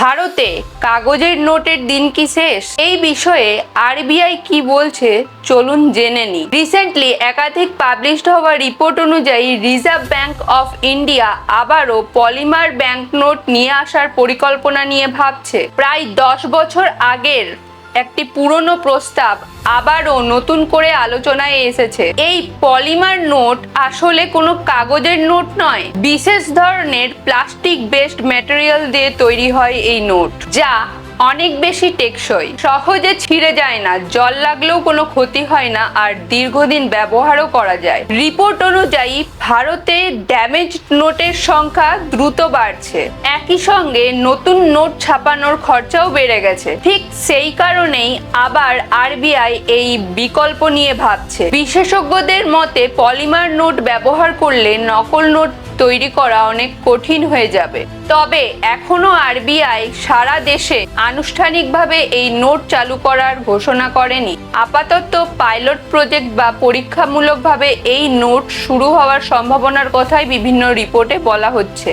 ভারতে কাগজের নোটের দিন কি শেষ? এই বিষয়ে আরবিআই কি বলছে চলুন জেনে নিই। রিসেন্টলি একাধিক পাবলিশড হওয়া রিপোর্ট অনুযায়ী রিজার্ভ ব্যাংক অফ ইন্ডিয়া আবারও পলিমার ব্যাংকনোট নিয়ে আসার পরিকল্পনা নিয়ে ভাবছে। প্রায় 10 বছর আগের একটি পুরনো প্রস্তাব আবারও নতুন করে আলোচনায় এসেছে। এই পলিমার নোট আসলে কোনো কাগজের নোট নয়, বিশেষ ধরনের প্লাস্টিক বেসড ম্যাটেরিয়াল দিয়ে তৈরি হয় এই নোট, যা অনেক বেশি টেকসই, সহজে ছিঁড়ে যায় না, জল লাগলেও কোনো ক্ষতি হয় না, আর দীর্ঘদিন ব্যবহারও করা যায়। রিপোর্ট অনুযায়ী ভারতে ড্যামেজ নোটের সংখ্যা দ্রুত বাড়ছে, একই সঙ্গে নতুন নোট ছাপানোর খরচাও বেড়ে গেছে। ঠিক সেই কারণেই আবার আরবিআই এই বিকল্প নিয়ে ভাবছে। বিশেষজ্ঞদের মতে পলিমার নোট ব্যবহার করলে নকল নোট তৈরি করা অনেক কঠিন হয়ে যাবে। তবে এখনো আরবিআই সারা দেশে আনুষ্ঠানিকভাবে এই নোট চালু করার ঘোষণা করেনি। আপাতত পাইলট প্রজেক্ট বা পরীক্ষামূলকভাবে এই নোট শুরু হওয়ার সম্ভাবনার কথাই বিভিন্ন রিপোর্টে বলা হচ্ছে।